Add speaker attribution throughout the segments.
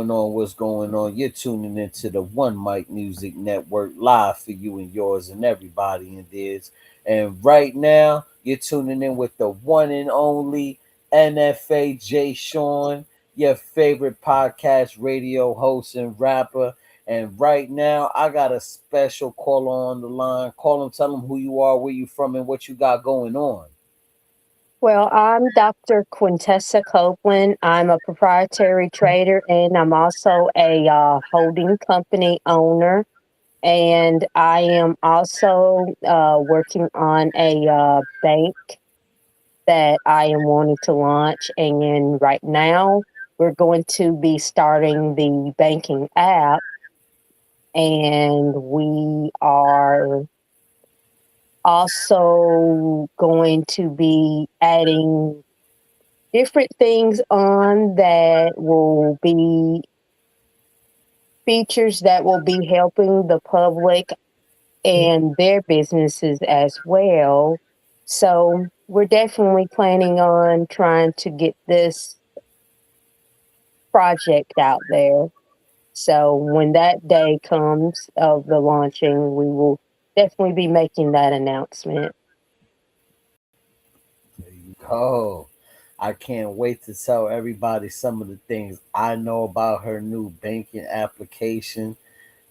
Speaker 1: going on? What's going on? You're tuning into the One Mic Music Network live for you and yours and everybody in this. And right now, you're tuning in with the one and only NFA Jayshawn, your favorite podcast radio host and rapper. And right now, I got a special caller on the line. Call him, tell him who you are, where you from, and what you got going on.
Speaker 2: Well, I'm Dr. Quintessa Copeland. I'm a proprietary trader and I'm also a holding company owner. And I am also working on a bank that I am wanting to launch. And right now, we're going to be starting the banking app. And we are also going to be adding different things on that will be features that will be helping the public and their businesses as well. So we're definitely planning on trying to get this project out there. So when that day comes of the launching, we will definitely be making that announcement.
Speaker 1: There you go. I can't wait to tell everybody some of the things I know about her new banking application.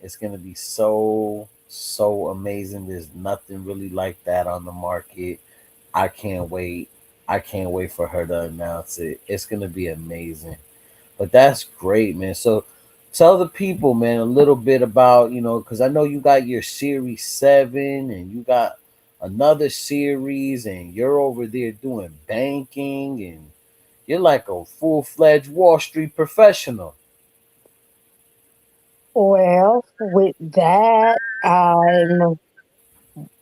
Speaker 1: It's going to be so amazing. There's nothing really like that on the market. I can't wait. I can't wait for her to announce it. It's going to be amazing. But that's great, man. So tell the people, man, a little bit about, because I know you got your Series 7 and you got another series and you're over there doing banking and you're like a full-fledged Wall Street professional.
Speaker 2: Well, with that, I'm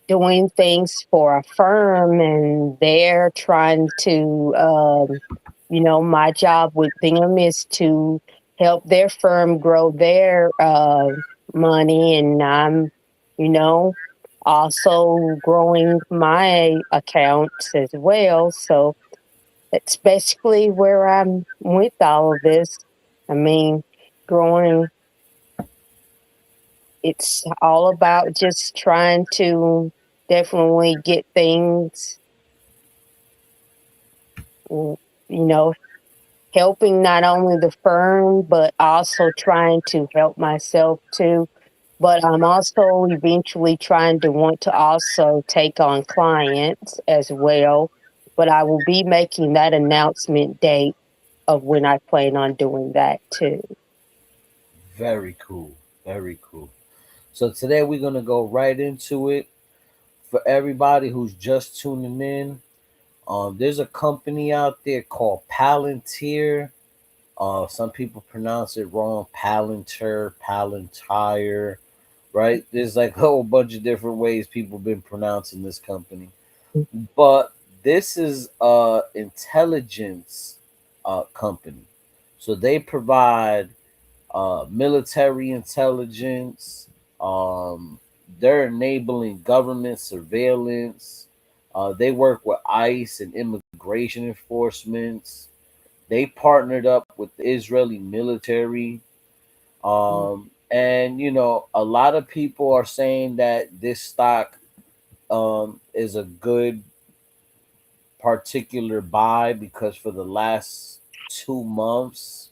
Speaker 2: doing things for a firm and they're trying to my job with them is to help their firm grow their money, and I'm you know also growing my accounts as well. So that's basically where I'm with all of this. I mean, growing, it's all about just trying to definitely get things, mm, you know, helping not only the firm, but also trying to help myself too. But I'm also eventually trying to want to also take on clients as well. But I will be making that announcement date of when I plan on doing that too.
Speaker 1: Very cool. Very cool. So today we're going to go right into it. For everybody who's just tuning in, there's a company out there called Palantir. Some people pronounce it wrong, Palantir, Palantir, right? There's like a whole bunch of different ways people been pronouncing this company. But this is a intelligence company. So they provide military intelligence. Um, they're enabling government surveillance. They work with ICE and immigration enforcements. They partnered up with the Israeli military. And, a lot of people are saying that this stock is a good particular buy because for the last 2 months,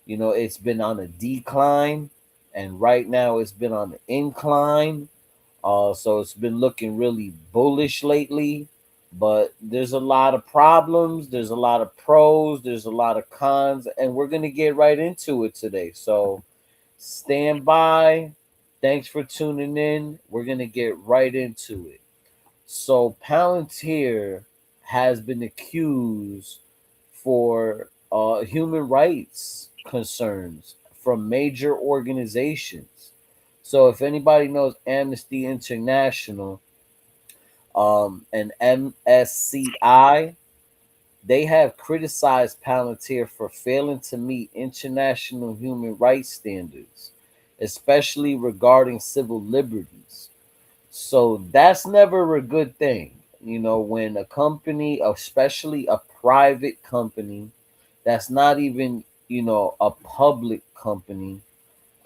Speaker 1: it's been on a decline, and right now it's been on the incline. So it's been looking really bullish lately, but there's a lot of problems, there's a lot of pros, there's a lot of cons, and we're gonna get right into it today. So stand by. Thanks for tuning in. We're gonna get right into it. So Palantir has been accused for human rights concerns from major organizations. So if anybody knows Amnesty International and MSCI, they have criticized Palantir for failing to meet international human rights standards, especially regarding civil liberties. So that's never a good thing. When a company, especially a private company, that's not even a public company,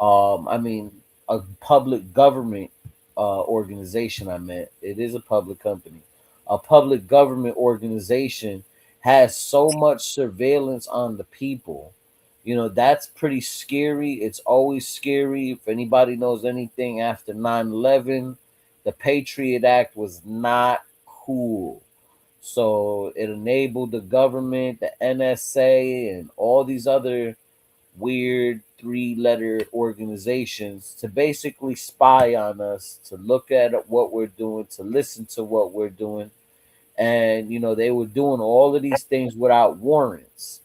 Speaker 1: I mean, a public government organization. I meant it is a public company. A public government organization has so much surveillance on the people. That's pretty scary. It's always scary. If anybody knows anything after 9/11, the Patriot Act was not cool. So it enabled the government, the NSA, and all these other weird three-letter organizations to basically spy on us, to look at what we're doing, to listen to what we're doing. And they were doing all of these things without warrants.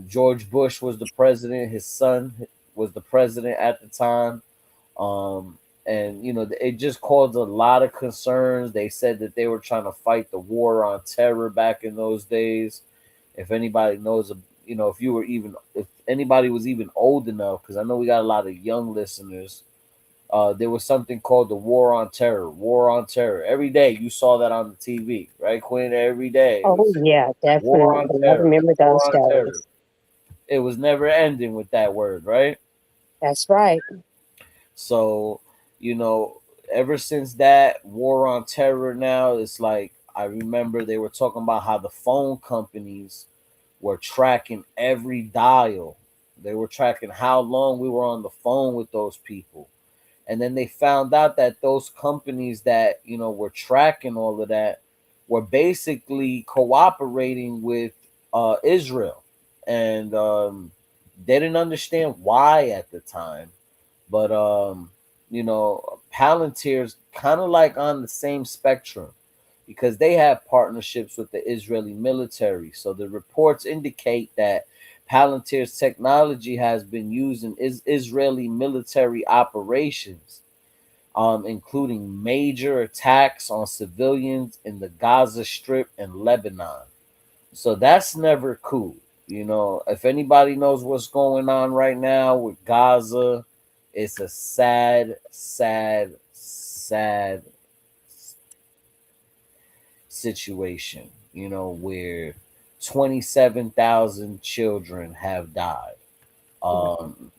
Speaker 1: George Bush was the president, his son was the president at the time. um, and it just caused a lot of concerns. They said that they were trying to fight the war on terror back in those days. If anybody knows, if you were even, if anybody was even old enough, because I know we got a lot of young listeners. There was something called the War on Terror. War on Terror. Every day you saw that on the TV, right, Quinn? Every day it
Speaker 2: Oh,
Speaker 1: was
Speaker 2: yeah,
Speaker 1: War
Speaker 2: definitely.
Speaker 1: on
Speaker 2: I
Speaker 1: Terror.
Speaker 2: remember
Speaker 1: War
Speaker 2: those
Speaker 1: on Terror.
Speaker 2: days.
Speaker 1: It was never ending with that word, right?
Speaker 2: That's right.
Speaker 1: So, you know, ever since that War on Terror, now it's like I remember they were talking about how the phone companies were tracking every dial. They were tracking how long we were on the phone with those people. And then they found out that those companies that, were tracking all of that were basically cooperating with Israel. And they didn't understand why at the time. But Palantir's kind of like on the same spectrum because they have partnerships with the Israeli military. So the reports indicate that Palantir's technology has been used in Israeli military operations, including major attacks on civilians in the Gaza Strip and Lebanon. So that's never cool. If anybody knows what's going on right now with Gaza, it's a sad, sad, sad situation, where 27,000 children have died.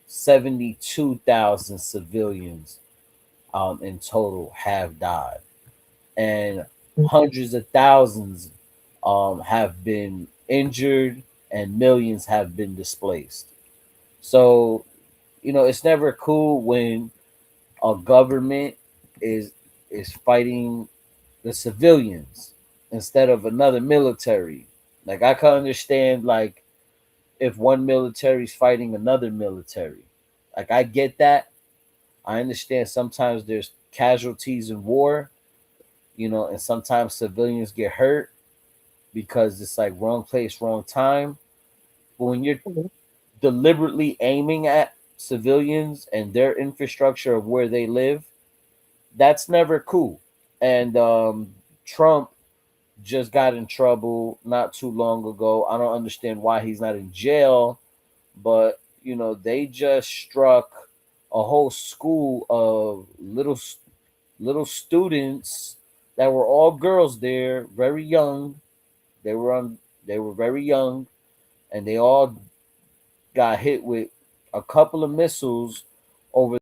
Speaker 1: 72,000 civilians in total have died. And hundreds of thousands have been injured and millions have been displaced. So, it's never cool when a government is is fighting the civilians instead of another military. Like I can understand like if one military is fighting another military. Like I get that. I understand sometimes there's casualties in war, and sometimes civilians get hurt because it's like wrong place, wrong time. But when you're
Speaker 2: Mhm.
Speaker 1: deliberately aiming at civilians and their infrastructure of where they live, that's never cool. And Trump just got in trouble not too long ago. I don't understand why he's not in jail, but they just struck a whole school of little students that were all girls there, very young. They were on they were very young and they all got hit with a couple of missiles over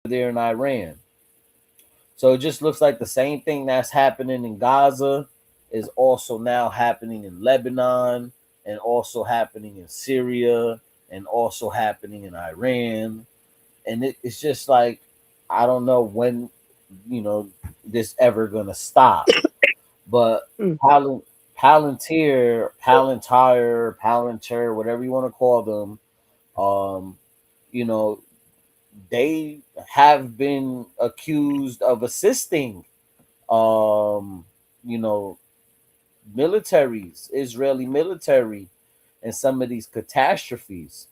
Speaker 1: there in Iran. So it just looks like the same thing that's happening in Gaza is also now happening in Lebanon and also happening in Syria and also happening in Iran. And it's just like, I don't know when, you know, this ever going to stop. But
Speaker 2: Mm.
Speaker 1: Palantir, whatever you want to call them, um, you know, they have been accused of assisting um you know Israeli military in some of these catastrophes.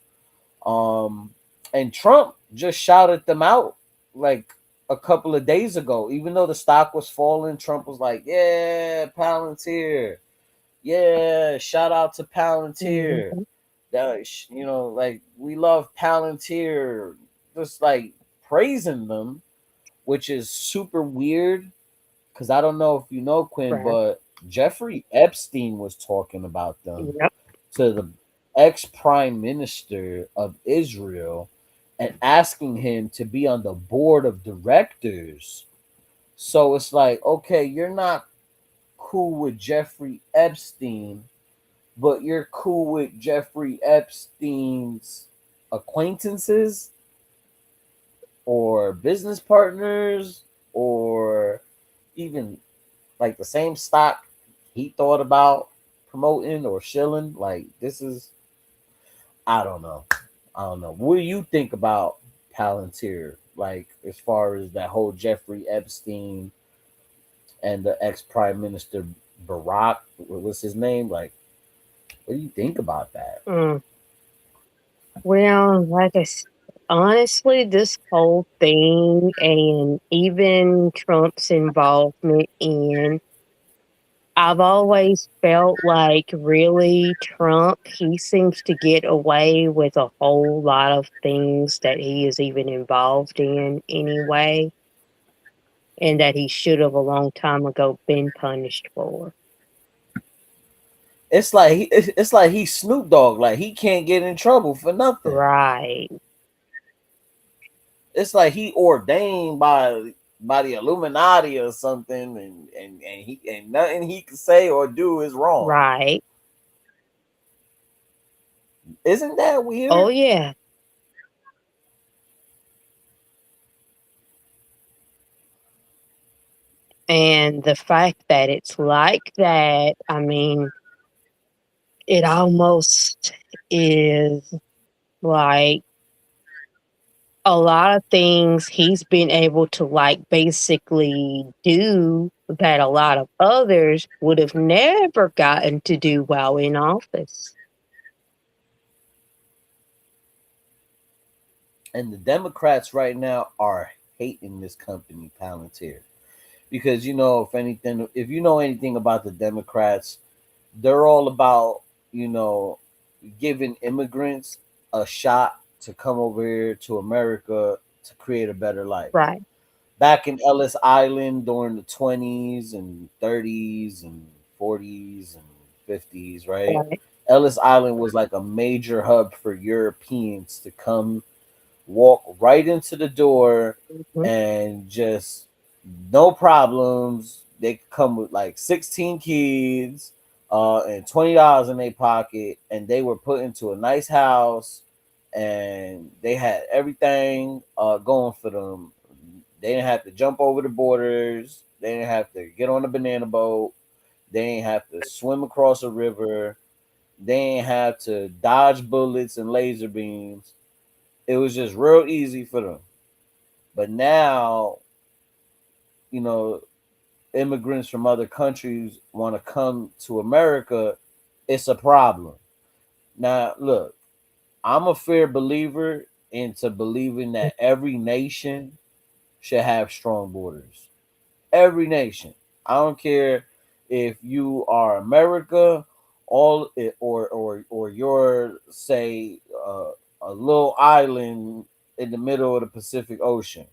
Speaker 1: And Trump just shouted them out like a couple of days ago. Even though the stock was falling, Trump was like, yeah, Palantir, yeah, shout out to Palantir.
Speaker 2: Mhm.
Speaker 1: That, like we love Palantir, just like praising them, which is super weird because I don't know if you know, Quinn,
Speaker 2: Right.
Speaker 1: but Jeffrey Epstein was talking about them
Speaker 2: Yep.
Speaker 1: to the ex prime minister of Israel and asking him to be on the board of directors. So it's like, okay, you're not cool with Jeffrey Epstein, but you're cool with Jeffrey Epstein's acquaintances or business partners or even like the same stock he thought about promoting or shilling. Like this is, I don't know. I don't know. What do you think about Palantir? Like as far as that whole Jeffrey Epstein and the ex Prime Minister Barack, what's his name? Like, what do you think about that?
Speaker 2: Mm. Well, honestly, this whole thing and even Trump's involvement in, I've always felt like really Trump, he seems to get away with a whole lot of things that he is even involved in anyway, and that he should have a long time ago been punished for.
Speaker 1: It's like he's Snoop Dogg. Like he can't get in trouble for nothing.
Speaker 2: Right,
Speaker 1: It's like he ordained by the Illuminati or something, and he and nothing he can say or do is wrong.
Speaker 2: right.
Speaker 1: Isn't that
Speaker 2: Oh,
Speaker 1: weird?
Speaker 2: yeah. And the fact that it's like that, I mean, it almost is like a lot of things he's been able to, like, basically do that a lot of others would have never gotten to do while in office.
Speaker 1: And the Democrats right now are hating this company, Palantir, because if anything, if you know anything about the Democrats, they're all about you know giving immigrants a shot to come over here to America to create a better life.
Speaker 2: Right,
Speaker 1: Back in Ellis Island during the 20s and 30s and 40s and 50s, right?
Speaker 2: right.
Speaker 1: Ellis Island was like a major hub for Europeans to come walk right into the door
Speaker 2: Mhm,
Speaker 1: and just no problems. They could come with like 16 kids and $20 in their pocket, and they were put into a nice house and they had everything going for them. They didn't have to jump over the borders, they didn't have to get on a banana boat, they didn't have to swim across a river, they didn't have to dodge bullets and laser beams. It was just real easy for them. But now, you know, immigrants from other countries want to come to America, it's a problem. Now, look, I'm a fair believer into believing that every nation should have strong borders. Every nation. I don't care if you are America, or you're say a little island in the middle of the Pacific Ocean.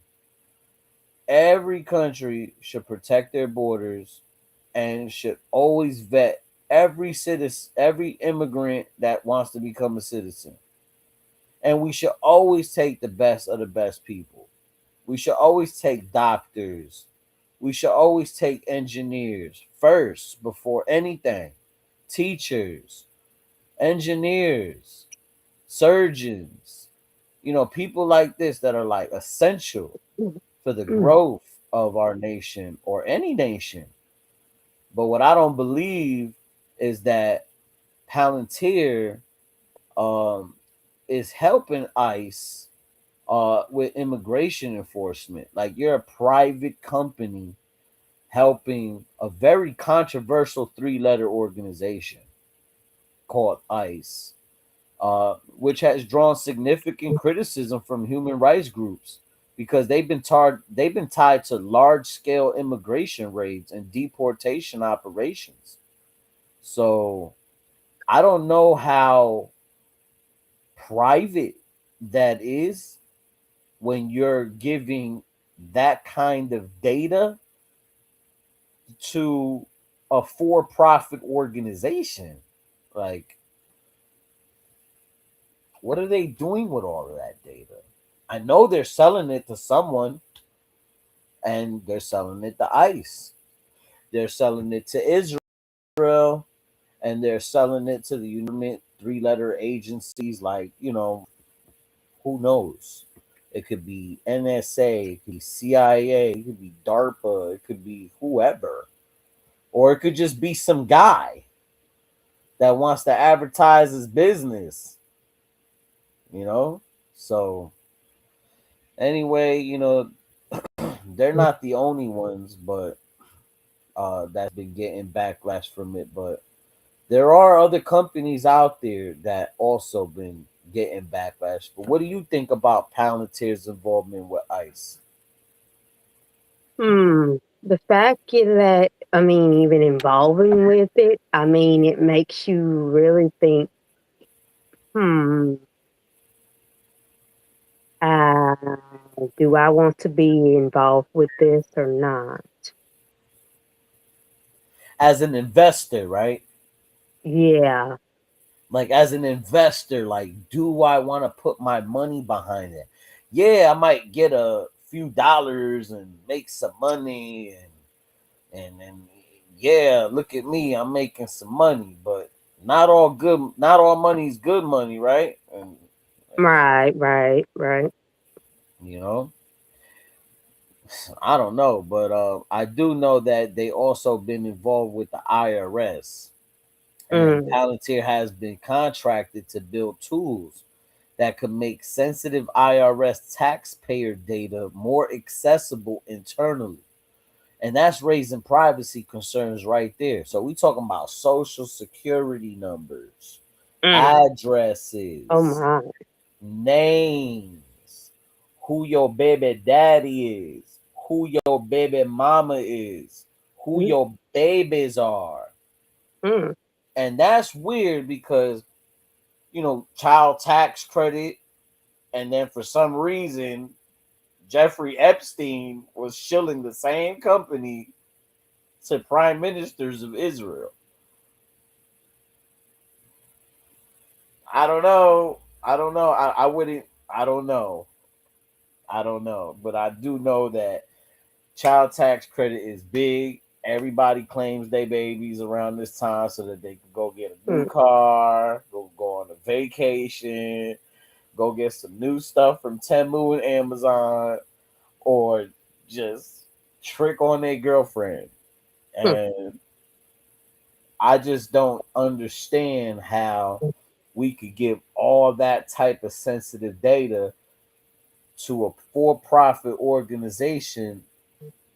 Speaker 1: Every country should protect their borders and should always vet every citizen, every immigrant that wants to become a citizen. And we should always take the best of the best people. We should always take doctors. We should always take engineers first before anything. Teachers, engineers, surgeons, people like this that are like essential
Speaker 2: mhm,
Speaker 1: for the
Speaker 2: mm,
Speaker 1: growth of our nation or any nation. But what I don't believe is that Palantir um, is helping ICE with immigration enforcement. Like you're a private company helping a very controversial three-letter organization called ICE, which has drawn significant criticism from human rights groups because they've been tied to large-scale immigration raids and deportation operations. So I don't know how private that is when you're giving that kind of data to a for-profit organization. Like What are they doing with all of that data? I know they're selling it to someone, and they're selling it to ICE. They're selling it to Israel, and they're selling it to the United three-letter agencies like, who knows? It could be NSA, it could be CIA, it could be DARPA, it could be whoever. Or it could just be some guy that wants to advertise his business, you know? So anyway, they're not the only ones, but that's been getting backlash from it. But there are other companies out there that also been getting backlash. But what do you think about Palantir's involvement with ICE?
Speaker 2: The fact that, I mean, even involving with it, I mean, it makes you really think, hmm, uh, do I want to be involved with this or not?
Speaker 1: As an investor, right?
Speaker 2: Yeah,
Speaker 1: Like as an investor, like do I want to put my money behind it? Yeah, I might get a few dollars and make some money and yeah, look at me, I'm making some money, but not all money is good money, right? And
Speaker 2: right.
Speaker 1: you know, I don't know, but I do know that they also been involved with the IRS, and
Speaker 2: Mm,
Speaker 1: Palantir has been contracted to build tools that could make sensitive IRS taxpayer data more accessible internally. And that's raising privacy concerns right there. So we talking about social security numbers,
Speaker 2: mm. Oh
Speaker 1: addresses,
Speaker 2: my.
Speaker 1: names, who your baby daddy is, who your baby mama is, who
Speaker 2: Mm,
Speaker 1: your babies are.
Speaker 2: mm,
Speaker 1: And that's weird because, child tax credit, and then for some reason, Jeffrey Epstein was shilling the same company to prime ministers of Israel. I don't know. I don't know. I wouldn't. I don't know. I don't know. But I do know that child tax credit is big. Everybody claims they babies around this time so that they can go get a new
Speaker 2: mm,
Speaker 1: car, go on a vacation, go get some new stuff from Temu and Amazon, or just trick on their girlfriend.
Speaker 2: mm,
Speaker 1: And I just don't understand how we could give all that type of sensitive data to a for-profit organization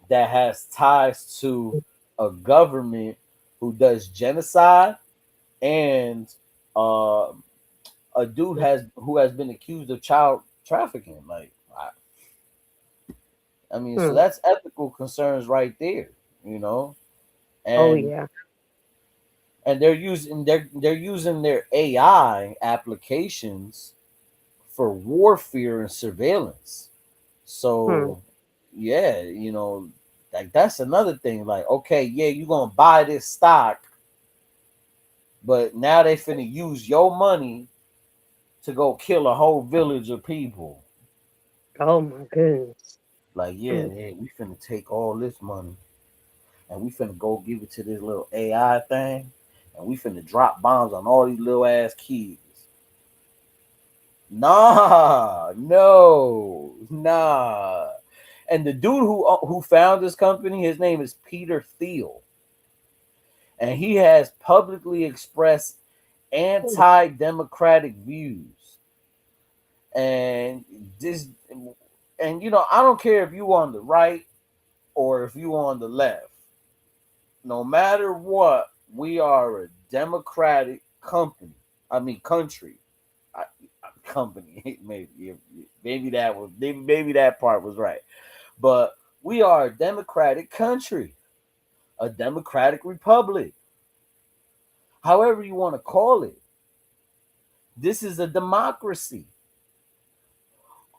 Speaker 1: that has ties to a government who does genocide, and uh, a dude who has been accused of child trafficking. Like, I mean, so
Speaker 2: mm.
Speaker 1: that's ethical concerns right there, you know,
Speaker 2: Oh
Speaker 1: and
Speaker 2: yeah.
Speaker 1: they're using their AI applications for warfare and surveillance.
Speaker 2: Mm.
Speaker 1: So yeah, like that's another thing. Like, okay, yeah, you're gonna buy this stock, but now they finna use your money to go kill a whole village of people.
Speaker 2: Oh my goodness.
Speaker 1: Like, yeah,
Speaker 2: Mm,
Speaker 1: yeah, we finna take all this money and we finna go give it to this little AI thing, and we finna drop bombs on all these little ass kids. Nah, no, nah. And the dude who found this company, his name is Peter Thiel, and he has publicly expressed
Speaker 2: mm.
Speaker 1: anti-democratic views. And this, and I don't care if you on the right or if you on the left. No matter what, we are a democratic company. I mean, country. I, Company. Maybe that part was right, but we are a democratic country, a democratic republic, however you want to call it. This is a democracy.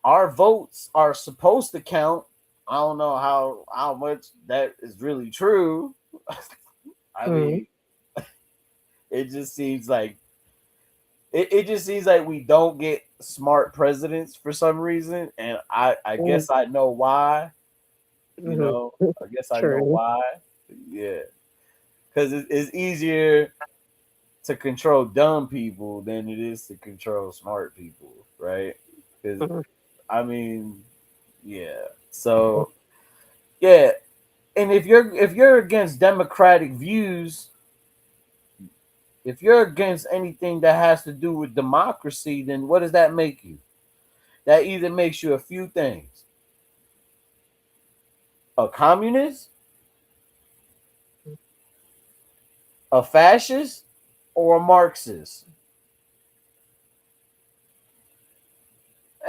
Speaker 1: Our votes are supposed to count. I don't know how much that is really true. I
Speaker 2: Mm.
Speaker 1: mean, it just seems like it just seems like we don't get smart presidents for some reason, and I
Speaker 2: Mm,
Speaker 1: guess I know why. You
Speaker 2: mhm.
Speaker 1: know, I guess I know
Speaker 2: True.
Speaker 1: why. Yeah, because it's easier to control dumb people than it is to control smart people, right? Because
Speaker 2: Mhm.
Speaker 1: I mean, yeah. So yeah, and if you're against democratic views, if you're against anything that has to do with democracy, then what does that make you? That either makes you a few things: a communist, a fascist, or a Marxist.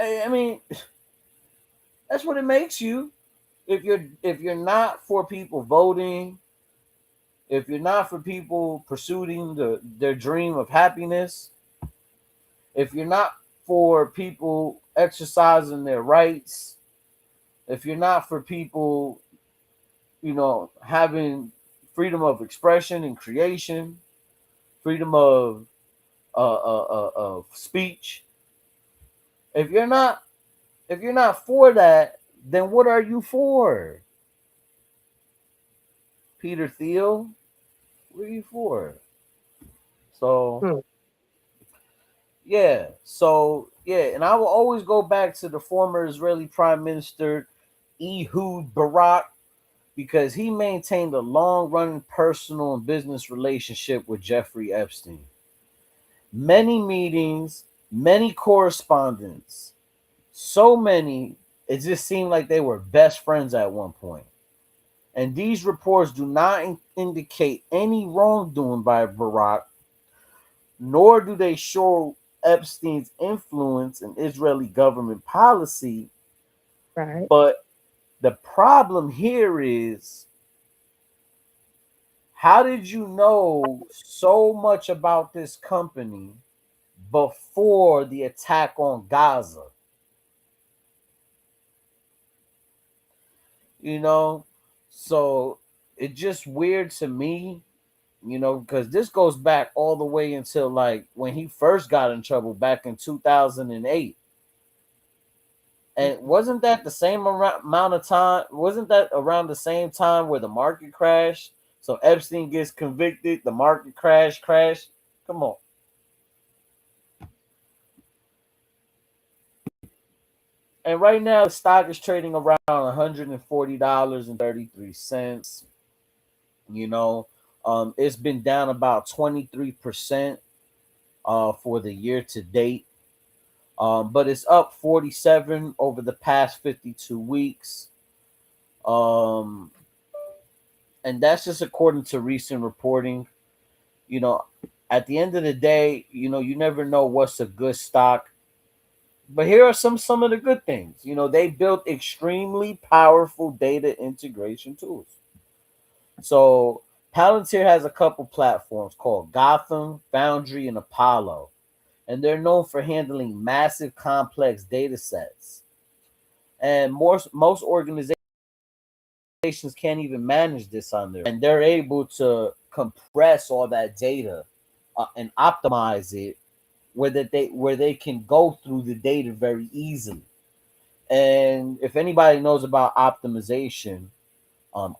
Speaker 1: I mean, that's what it makes you. If you're not for people voting, if you're not for people pursuing their dream of happiness, if you're not for people exercising their rights, if you're not for people, having freedom of expression and creation, freedom of speech, if you're not if you're not for that, then what are you for, Peter Thiel? What are you for? So
Speaker 2: Mm.
Speaker 1: yeah, and I will always go back to the former Israeli Prime Minister Ehud Barak because he maintained a long-running personal and business relationship with Jeffrey Epstein. Many meetings, many correspondence, so many, it just seemed like they were best friends at one point. And these reports do not indicate any wrongdoing by Barak, nor do they show Epstein's influence in Israeli government policy.
Speaker 2: Right.
Speaker 1: But the problem here is, how did you know so much about this company before the attack on Gaza? You know, so it's just weird to me, because this goes back all the way until like when he first got in trouble back in 2008. And
Speaker 2: Mhm.
Speaker 1: wasn't that the same amount of time? Wasn't that around the same time where the market crashed? So Epstein gets convicted, the market crash. Come on. And right now, the stock is trading around $140.33. You know, it's been down about 23% for the year to date. But it's up 47 over the past 52 weeks. Um, and that's just according to recent reporting. You know, at the end of the day, you never know what's a good stock. But here are some of the good things. They built extremely powerful data integration tools. So Palantir has a couple platforms called Gotham, Foundry, and Apollo, and they're known for handling massive, complex data sets. And most organizations can't even manage this on their own, and they're able to compress all that data and optimize it where they can go through the data very easily. And if anybody knows about optimization,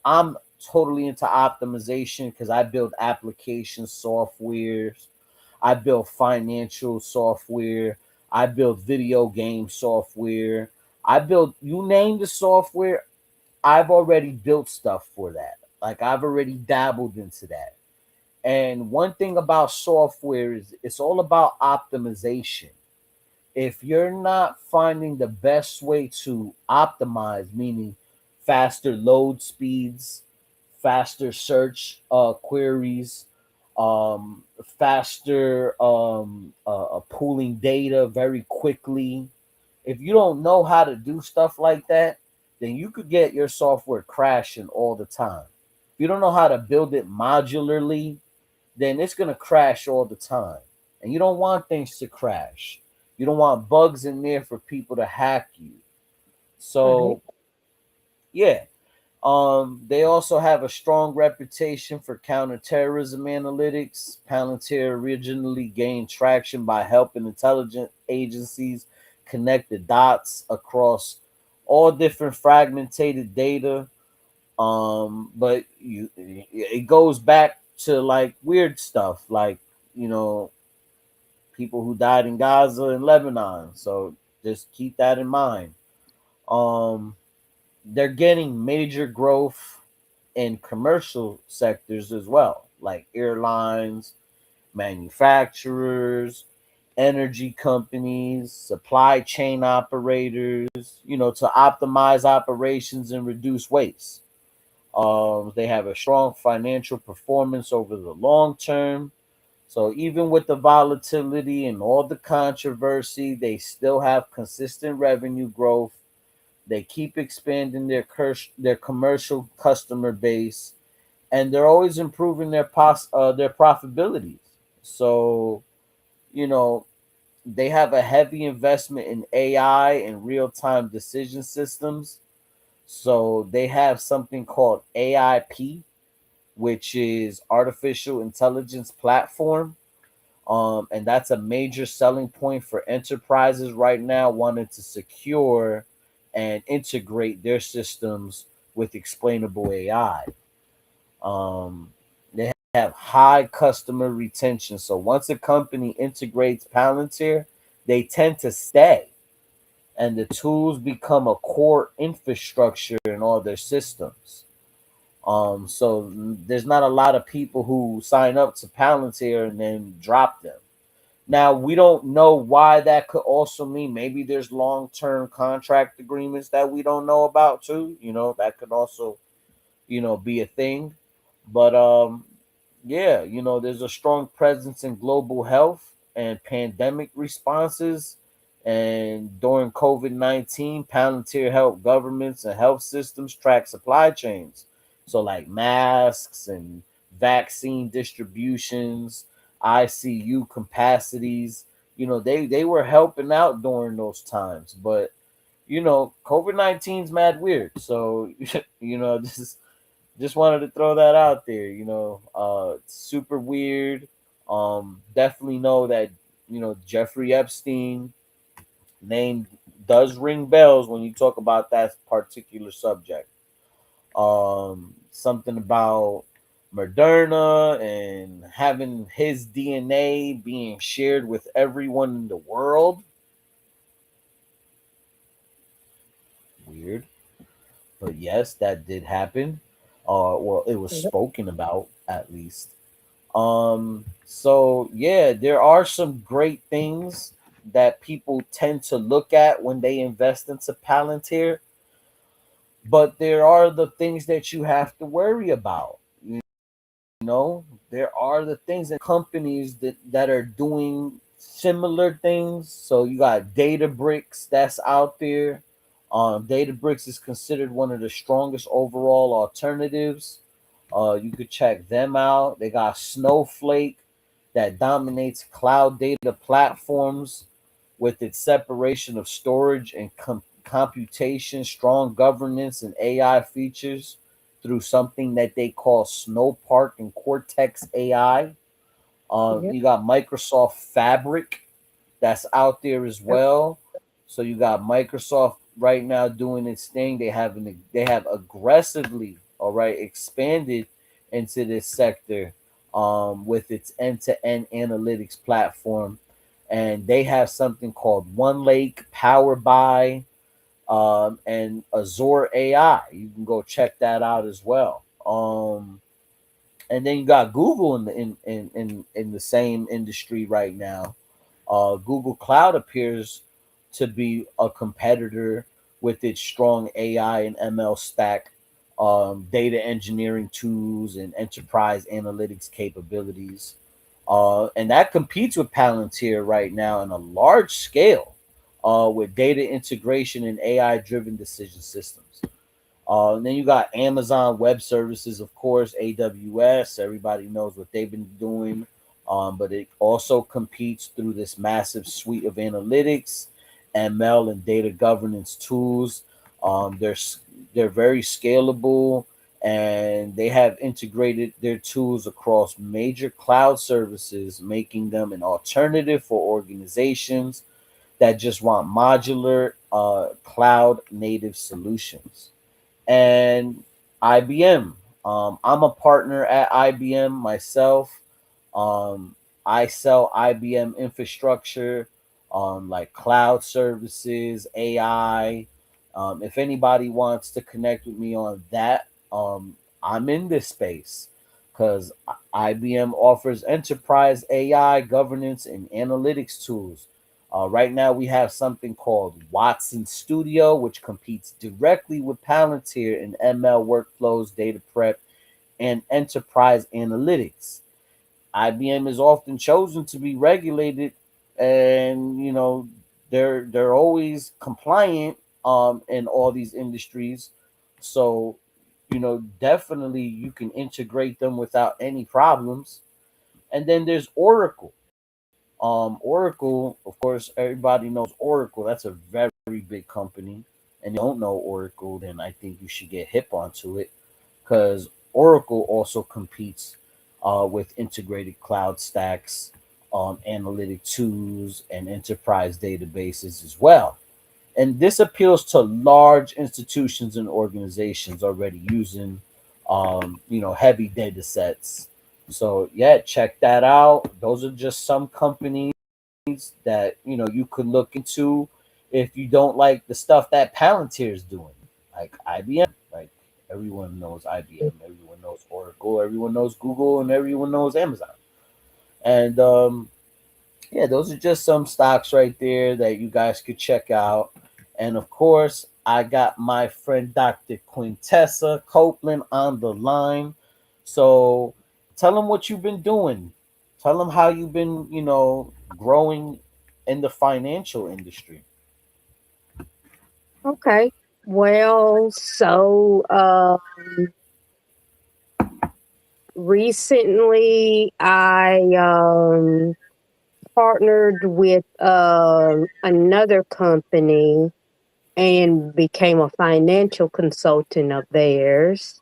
Speaker 1: I'm totally into optimization because I build application softwares, I build financial software, I build video game software, I build, you name the software, I've already built stuff for that. Like I've already dabbled into that. And one thing about software is it's all about optimization. If you're not finding the best way to optimize, meaning faster load speeds, faster search queries, faster pooling data very quickly, if you don't know how to do stuff like that, then you could get your software crashing all the time. If you don't know how to build it modularly, then it's going to crash all the time. And you don't want things to crash. You don't want bugs in there for people to hack you.
Speaker 2: Right.
Speaker 1: So, yeah. They also have a strong reputation for counterterrorism analytics. Palantir originally gained traction by helping intelligence agencies connect the dots across all different fragmented data. But it goes back to like weird stuff, like you know people who died in Gaza and Lebanon. So just keep that in mind. Um, they're getting major growth in commercial sectors as well, like airlines, manufacturers, energy companies, supply chain operators, to optimize operations and reduce waste. They have a strong financial performance over the long term. So even with the volatility and all the controversy, they still have consistent revenue growth. They keep expanding their commercial customer base, and they're always improving their profitabilities. So you know they have a heavy investment in AI and real time decision systems. So they have something called AIP, which is artificial intelligence platform. And that's a major selling point for enterprises right now wanting to secure and integrate their systems with explainable AI. They have high customer retention. So once a company integrates Palantir, they tend to stay, and the tools become a core infrastructure in all their systems. So there's not a lot of people who sign up to Palantir and then drop them. Now we don't know why that could also mean maybe there's long-term contract agreements that we don't know about too. That could also, be a thing. But yeah, there's a strong presence in global health and pandemic responses. And during COVID-19, Palantir helped governments and health systems track supply chains. So, like masks and vaccine distributions, ICU capacities, they were helping out during those times. But, COVID-19's mad weird. So, just wanted to throw that out there. Super weird. Definitely know that Jeffrey Epstein name does ring bells when you talk about that particular subject. Something about Moderna and having his DNA being shared with everyone in the world. Weird, but yes, that did happen. Well, it was
Speaker 2: Yep.
Speaker 1: spoken about at least. So yeah, there are some great things that people tend to look at when they invest into Palantir, but there are the things that you have to worry about. There are the things and companies that are doing similar things. So you got Databricks that's out there. Databricks is considered one of the strongest overall alternatives. You could check them out. They got Snowflake that dominates cloud data platforms with its separation of storage and computation, strong governance, and AI features through something that they call Snowpark and Cortex AI.
Speaker 2: Yep.
Speaker 1: You got Microsoft Fabric that's out there as
Speaker 2: Yep.
Speaker 1: well. So you got Microsoft right now doing its thing. They have aggressively, all right, expanded into this sector with its end-to-end analytics platform, and they have something called One Lake Power by and Azure AI. You can go check that out as well. And then you got Google in the same industry right now. Google Cloud appears to be a competitor with its strong AI and ML stack, data engineering tools, and enterprise analytics capabilities. And that competes with Palantir right now on a large scale with data integration and AI driven decision systems. And then you got Amazon Web Services, of course, AWS. Everybody knows what they've been doing. But it also competes through this massive suite of analytics, ML, and data governance tools. There's they're very scalable, and they have integrated their tools across major cloud services, making them an alternative for organizations that just want modular cloud native solutions. And IBM. I'm a partner at IBM myself. Um, I sell IBM infrastructure, like cloud services, AI. If anybody wants to connect with me on that, I'm in this space because IBM offers enterprise AI governance and analytics tools. Right now, we have something called Watson Studio, which competes directly with Palantir in ML workflows, data prep, and enterprise analytics. IBM is often chosen to be regulated, and they're always compliant in all these industries. So definitely you can integrate them without any problems. And then there's Oracle. Oracle, of course, everybody knows Oracle. That's a very big company. And you don't know Oracle, then I think you should get hip onto it because Oracle also competes with integrated cloud stacks, analytic tools, and enterprise databases as well. And this appeals to large institutions and organizations already using, heavy data sets. So yeah, check that out. Those are just some companies that you could look into if you don't like the stuff that Palantir is doing, like IBM. Like everyone knows IBM, everyone knows Oracle, everyone knows Google, and everyone knows Amazon. And yeah, those are just some stocks right there that you guys could check out. And of course, I got my friend Dr. Quintessa Copeland on the line. So tell them what you've been doing. Tell them how you've been, growing in the financial industry.
Speaker 2: Okay. Well, so recently I partnered with another company and became a financial consultant of theirs.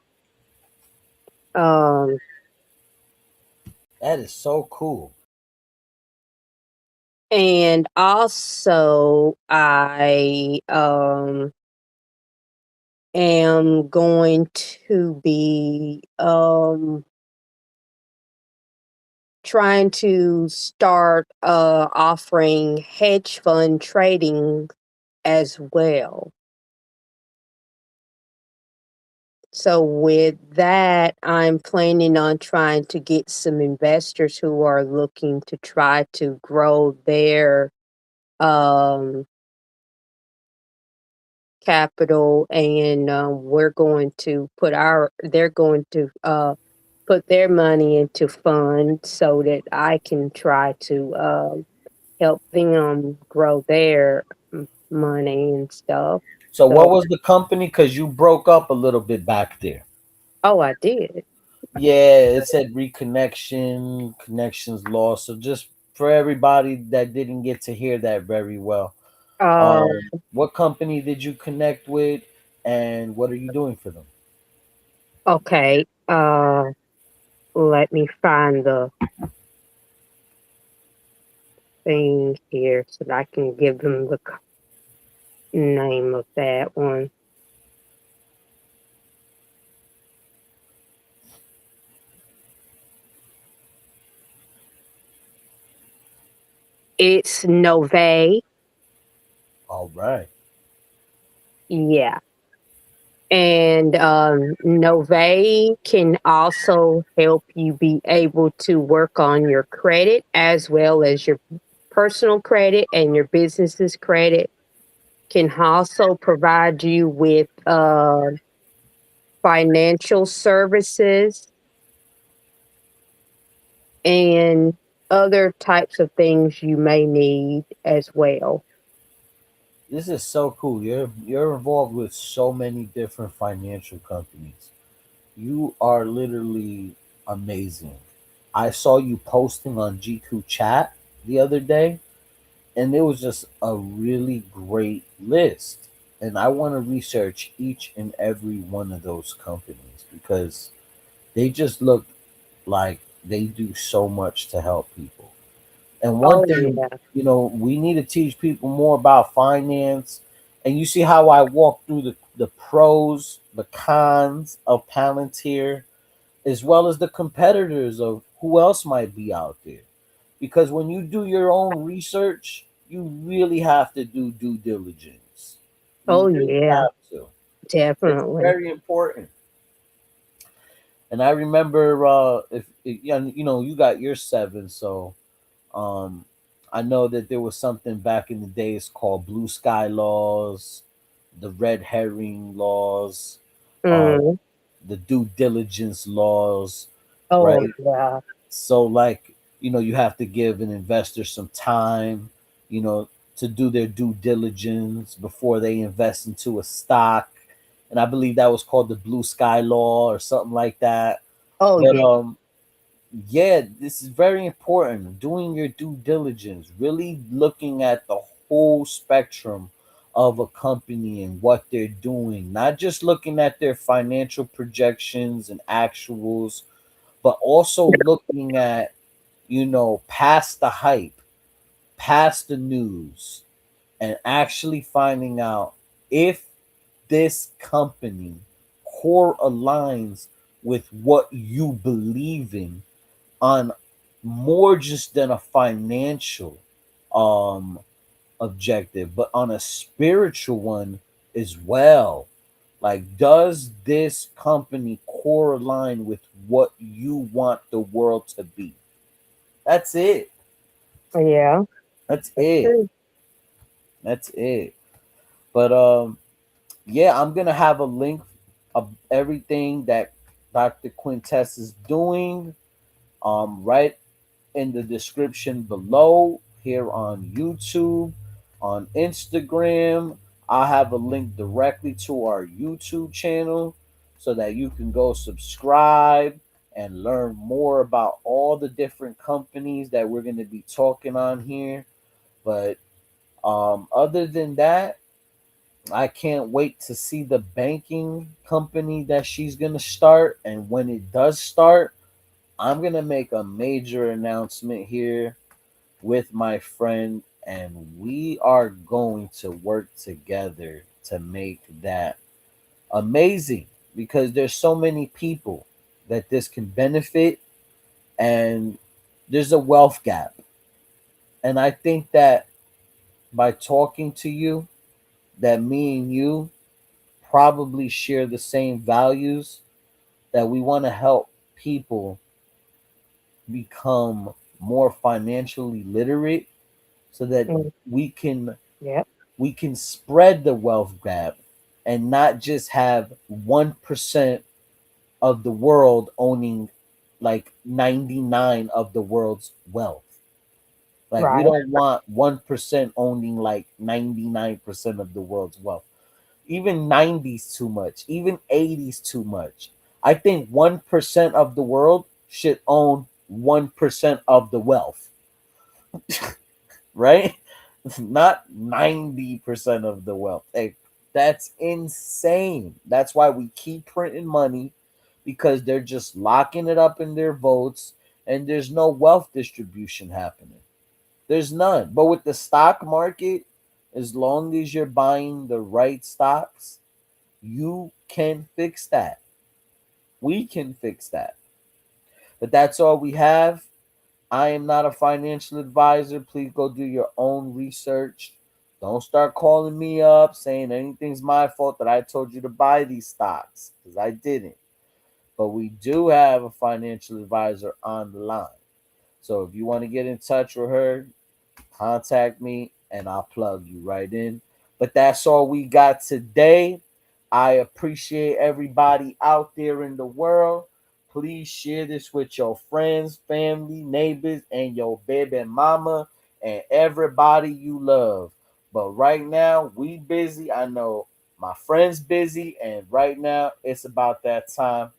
Speaker 2: Um,
Speaker 1: That is so cool.
Speaker 2: and also I am going to be trying to start offering hedge fund trading as well. So with that, I'm planning on trying to get some investors who are looking to try to grow their um, capital, and we're going to they're going to put their money into funds so that I can try to help them grow their money and stuff.
Speaker 1: So what
Speaker 2: So,
Speaker 1: was the company? Because you broke up a little bit back there.
Speaker 2: oh, I did.
Speaker 1: Yeah, it said reconnection, connections lost. So just for everybody that didn't get to hear that very well,
Speaker 2: Uh,
Speaker 1: what company did you connect with, and what are you doing for them?
Speaker 2: okay. Let me find the thing here so that I can give them the name of that one. It's Nove.
Speaker 1: All right.
Speaker 2: Yeah. And Nove can also help you be able to work on your credit as well as your personal credit and your business's credit. Can also provide you with financial services and other types of things you may need as well.
Speaker 1: This is so cool. You're involved with so many different financial companies. You are literally amazing. I saw you posting on Jiku Chat the other day, and it was just a really great list. And I want to research each and every one of those companies because they just look like they do so much to help people. And one
Speaker 2: Oh,
Speaker 1: thing,
Speaker 2: yeah.
Speaker 1: we need to teach people more about finance. And you see how I walk through the pros, the cons of Palantir, as well as the competitors of who else might be out there. Because when you do your own research, you really have to do due diligence.
Speaker 2: Oh,
Speaker 1: You really
Speaker 2: yeah.
Speaker 1: have to. It's
Speaker 2: Definitely.
Speaker 1: very important. And I remember if yeah, you got your seven, so um I know that there was something back in the days called blue sky laws, the red herring laws, uh
Speaker 2: Mm.
Speaker 1: the due diligence laws,
Speaker 2: Oh,
Speaker 1: right?
Speaker 2: yeah.
Speaker 1: So like, you have to give an investor some time, you know, to do their due diligence before they invest into a stock. And I believe that was called the blue sky law or something like that.
Speaker 2: Oh,
Speaker 1: But
Speaker 2: yeah.
Speaker 1: yeah, this is very important. Doing your due diligence, really looking at the whole spectrum of a company and what they're doing, not just looking at their financial projections and actuals, but also looking at, past the hype, past the news, and actually finding out if this company core aligns with what you believe in on more just than a financial um objective, but on a spiritual one as well. Like, does this company core align with what you want the world to be? That's it.
Speaker 2: Yeah.
Speaker 1: That's
Speaker 2: That's
Speaker 1: it.
Speaker 2: true.
Speaker 1: That's it. But yeah, I'm gonna have a link of everything that Dr. Quintess is doing right in the description below here on YouTube, on Instagram. I'll have a link directly to our YouTube channel so that you can go subscribe and learn more about all the different companies that we're going to be talking on here. But other than that, I can't wait to see the banking company that she's going to start. And when it does start, I'm going to make a major announcement here with my friend, and we are going to work together to make that amazing because there's so many people that this can benefit, and there's a wealth gap. And I think that by talking to you, that me and you probably share the same values, that we want to help people become more financially literate so that
Speaker 2: Mm.
Speaker 1: we can
Speaker 2: Yep.
Speaker 1: we can spread the wealth gap and not just have 1% of the world owning like 99 of the world's wealth. Like, we
Speaker 2: Right.
Speaker 1: don't want 1% owning like 99% of the world's wealth. Even 90's too much. Even 80's too much. I think 1% of the world should own 1% of the wealth, right? Not 90% of the wealth. Hey, that's insane. That's why we keep printing money, because they're just locking it up in their votes and there's no wealth distribution happening. There's none. But with the stock market, as long as you're buying the right stocks, you can fix that. We can fix that. But that's all we have. I am not a financial advisor. Please go do your own research. Don't start calling me up saying anything's my fault that I told you to buy these stocks, because I didn't. But we do have a financial advisor on the line. So if you want to get in touch with her, contact me and I'll plug you right in. But that's all we got today. I appreciate everybody out there in the world. Please share this with your friends, family, neighbors, and your baby mama and everybody you love. But right now, we busy. I know my friend's busy, and right now it's about that time